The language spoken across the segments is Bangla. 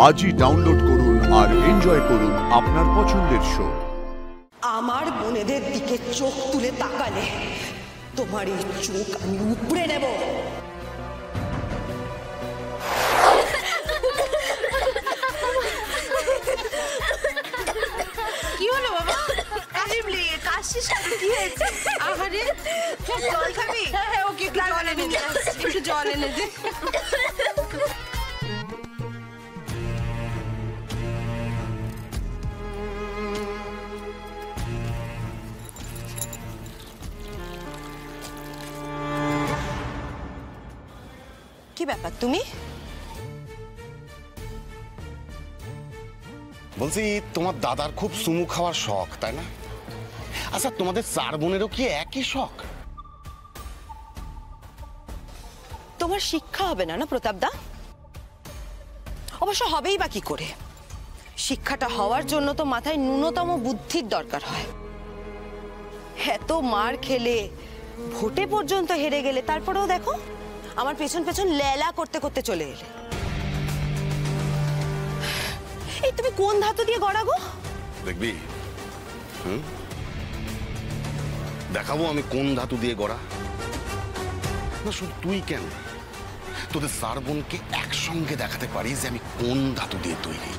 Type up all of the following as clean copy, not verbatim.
আজই ডাউনলোড করুন আর এনজয় করুন আপনার পছন্দের শো। আমার বোনেদের দিকে চোখ তুলে তাকালে তোমার এই চোখ আমি উপড়ে নেব। কি হলো বাবা? কাশিস কি হয়েছে? আহারে জল খাবি? হ্যাঁ ওকে একটু জল এনে দে, একটু জল এনে দে। কি ব্যাপার তুমি? বলছি তোমার দাদার খুব সুমু খাওয়ার শখ, তাই না? আচ্ছা তোমাদের চার বোনেরও কি একই শখ? তোমার শিক্ষা হবে না না প্রতাপ দা? অবশ্য হবেই বা কি করে? শিক্ষাটা হওয়ার জন্য তো মাথায় ন্যূনতম বুদ্ধির দরকার হয়। এত মার খেলে ভোটে পর্যন্ত হেরে গেলে, তারপরেও দেখো আমার পেছন পেছন লেলা করতে করতে চলে এলে। এই তুমি কোন ধাতু দিয়ে গড়া গো? দেখবি দেখাবো আমি কোন ধাতু দিয়ে গড়া। না শুধু তুই কেন, তোদের চার বোনকে একসঙ্গে দেখাতে পারি যে আমি কোন ধাতু দিয়ে তৈরি।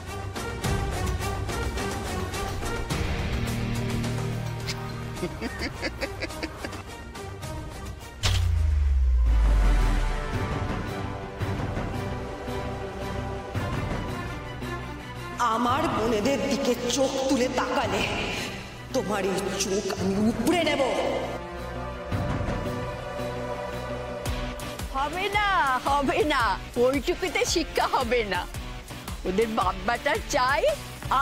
আমার বোনেদের দিকে চোখ তুলে তাকালে তোমার এই চোখ আমি উপড়ে নেব। হবে না, হবে না, ওইটুকুতে শিক্ষা হবে না। ওদের বাব্বাটা চাই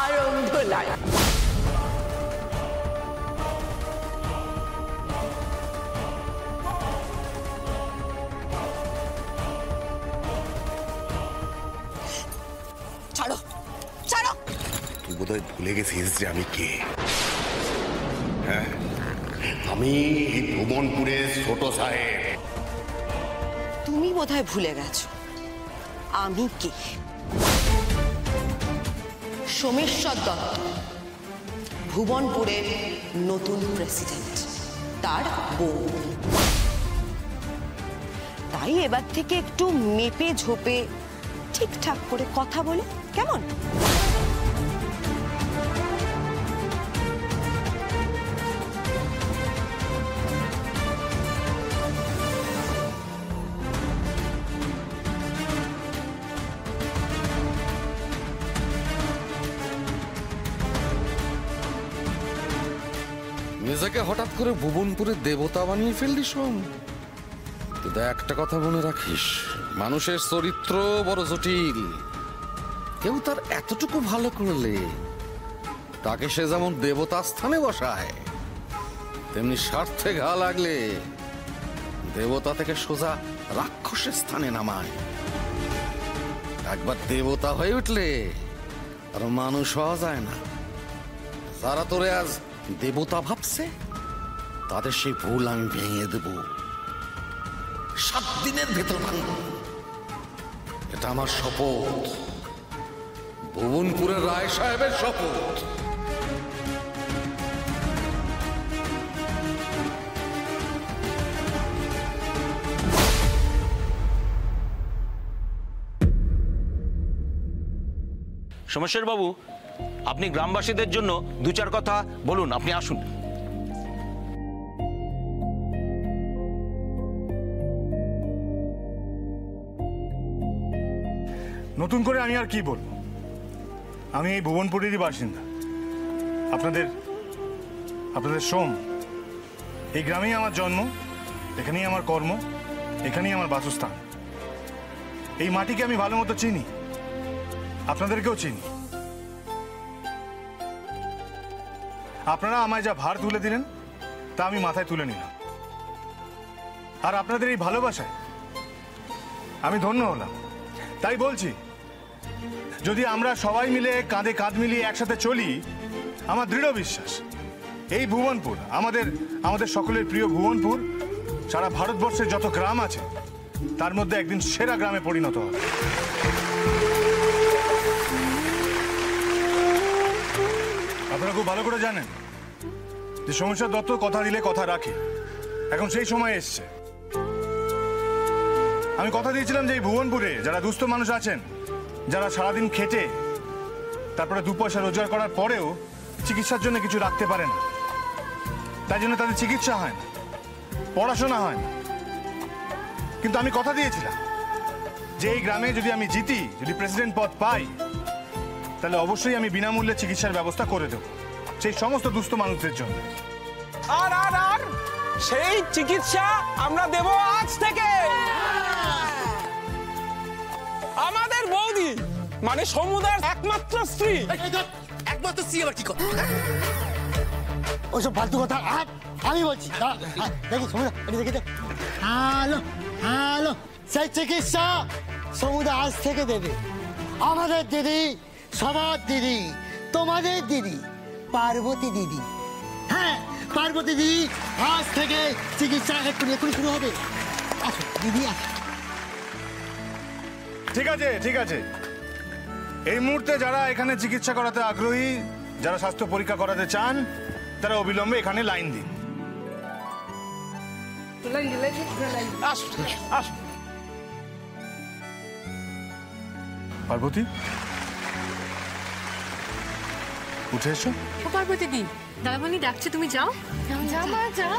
আর অন্ধলায়। ছাড়ো ছাড়ো। তুই বোধহয় ভুলে গেছিস যে আমি কে। হ্যাঁ, আমি ভুবনপুরের ছোট সাহেব। তুমি বোধহয় ভুলে গেছো আমি কে। সোমেশ্বর দত্ত, ভুবনপুরের নতুন প্রেসিডেন্ট, তার বউ। তাই এবার থেকে একটু মেপে ঝোপে ঠিকঠাক করে কথা বলে, কেমন? নিজেকে হঠাৎ করে ভুবনপুরের দেবতা বানিয়ে ফেললি শোন। কিন্তু একটা কথা মনে রাখিস, মানুষের চরিত্র বড় জটিল। কেউ তার এতটুকু ভালো করলে তাকে সে যেমন দেবতা স্থানে বসায়, তেমনি স্বার্থে ঘা লাগলে দেবতা থেকে সোজা রাক্ষসের স্থানে নামায়। একবার দেবতা হয়ে উঠলে আর মানুষ হওয়া যায় না। যারা তোরে আজ দেবতা ভাবছে তাদের সেই ভুল আমি ভেঙে দেব। 7 দিনের ভেতর ভাঙব, এটা আমার শপথ, ভুবনপুরের রায় সাহেবের শপথ। সোমেশ্বর বাবু, আপনি গ্রামবাসীদের জন্য 2-4 কথা বলুন। আপনি আসুন। নতুন করে আমি আর কি বলবো? আমি এই ভুবনপুরেরই বাসিন্দা, আপনাদের সোম। এই গ্রামেই আমার জন্ম, এখানেই আমার কর্ম, এখানেই আমার বাসস্থান। এই মাটিকে আমি ভালো মতো চিনি, আপনাদেরকেও চিনি। আপনারা আমায় যা ভার তুলে দিলেন তা আমি মাথায় তুলে নিলাম, আর আপনাদের এই ভালোবাসায় আমি ধন্য হলাম। তাই বলছি, যদি আমরা সবাই মিলে কাঁধে কাঁধ মিলিয়ে একসাথে চলি, আমার দৃঢ় বিশ্বাস এই ভুবনপুর, আমাদের সকলের প্রিয় ভুবনপুর, সারা ভারতবর্ষের যত গ্রাম আছে তার মধ্যে একদিন সেরা গ্রামে পরিণত হবে। খুব ভালো করে জানেন যে সোমেশ্বর দত্ত কথা দিলে কথা রাখে। এখন সেই সময় এসছে। আমি কথা দিয়েছিলাম যে এই ভুবনপুরে যারা দুস্থ মানুষ আছেন, যারা সারাদিন খেটে তারপরে 2 পয়সা রোজগার করার পরেও চিকিৎসার জন্য কিছু রাখতে পারে না, তাই জন্য তাদের চিকিৎসা হয় না, পড়াশোনা হয় না। কিন্তু আমি কথা দিয়েছিলাম যে এই গ্রামে যদি আমি জিতি, যদি প্রেসিডেন্ট পদ পাই, তাহলে অবশ্যই আমি বিনামূল্যে চিকিৎসার ব্যবস্থা করে দেবো সেই সমস্ত দুস্থ মানুষদের জন্য। আর আর আর সেই চিকিৎসা আমরা দেব আজ থেকে। আমাদের বৌদি মানে সমুদার একমাত্র স্ত্রী। একমাত্র স্ত্রী আবার কি কথা? ওইসব ফালতু কথা আমি বলছি। দেখি সমুদা দেখি। হ্যালো হ্যালো, সেই চিকিৎসা সমুদা আজ থেকে দেবে। আমাদের দিদি, সবার দিদি, তোমাদের দিদি, পার্বতী দিদি। হ্যাঁ, পার্বতী দিদি আজ থেকে চিকিৎসা এক্ষুনি শুরু হবে। আসো দিদি, আসো। ঠিক আছে, ঠিক আছে। এই মুহূর্তে যারা এখানে চিকিৎসা করাতে আগ্রহী, যারা স্বাস্থ্য পরীক্ষা করাতে চান, তারা অবিলম্বে এখানে লাইন দিন। পার্বতী, উঠে এসো। ও পার্বতী দি, দাদামণি ডাকছে, তুমি যাও। যা মা, যা।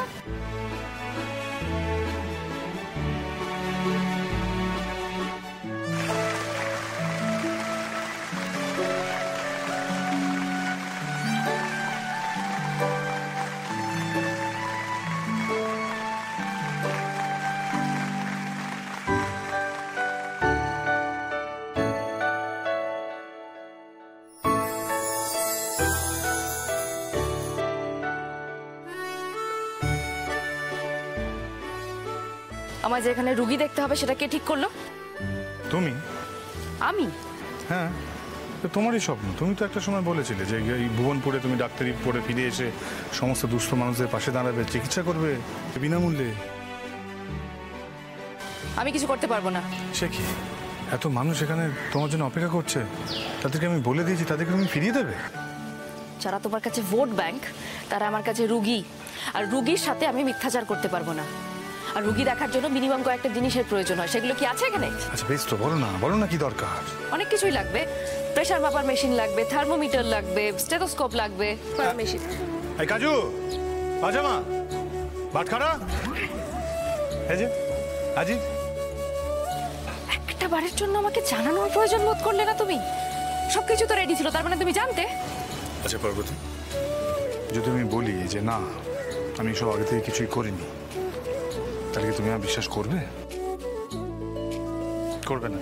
আমার যে এখানে রুগী দেখতে হবে সেটা কে ঠিক করলো? তুমি? আমি? হ্যাঁ, তো তোমারই স্বপ্ন। তুমি তো একটা সময় বলেছিলে যে এই ভুবনপুরে তুমি ডাক্তারি পড়ে ফিরে এসে সমস্ত দুস্থ মানুষদের পাশে দাঁড়াবে, চিকিৎসা করবে বিনামূল্যে। আমি কিছু করতে পারবো না। সে কি, এত মানুষ এখানে তোমার জন্য অপেক্ষা করছে, তাদেরকে আমি বলে দিয়েছি, তাদেরকে তুমি ফিরিয়ে দেবে? যারা তোমার কাছে ভোট ব্যাংক, তারা আমার কাছে রুগী, আর রুগীর সাথে আমি মিথ্যাচার করতে পারবো না। আর রুগী দেখার জন্য মিনিমাম কয়েকটা জিনিসের প্রয়োজন হয়, সেগুলো কি আছে এখানে? আচ্ছা বেশ, তো বলো না কি দরকার? অনেক কিছুই লাগবে। প্রেসার মাপার মেশিন লাগবে, থার্মোমিটার লাগবে, স্টেথোস্কোপ লাগবে, মেশিন। এই কাজু, আচ্ছা মা, ভাত খাড়া। এই যে আজি, একটা বারের জন্য আমাকে জানানোর প্রয়োজন বোধ করলে না তুমি? সবকিছু তো রেডি ছিল, তার মানে তুমি জানতে। আচ্ছা পার্বতী, যদি আমি বলি যে না, আমি সব আগে থেকে কিছুই করিনি, তাহলে কি তুমি আমার বিশ্বাস করবে? করবে না?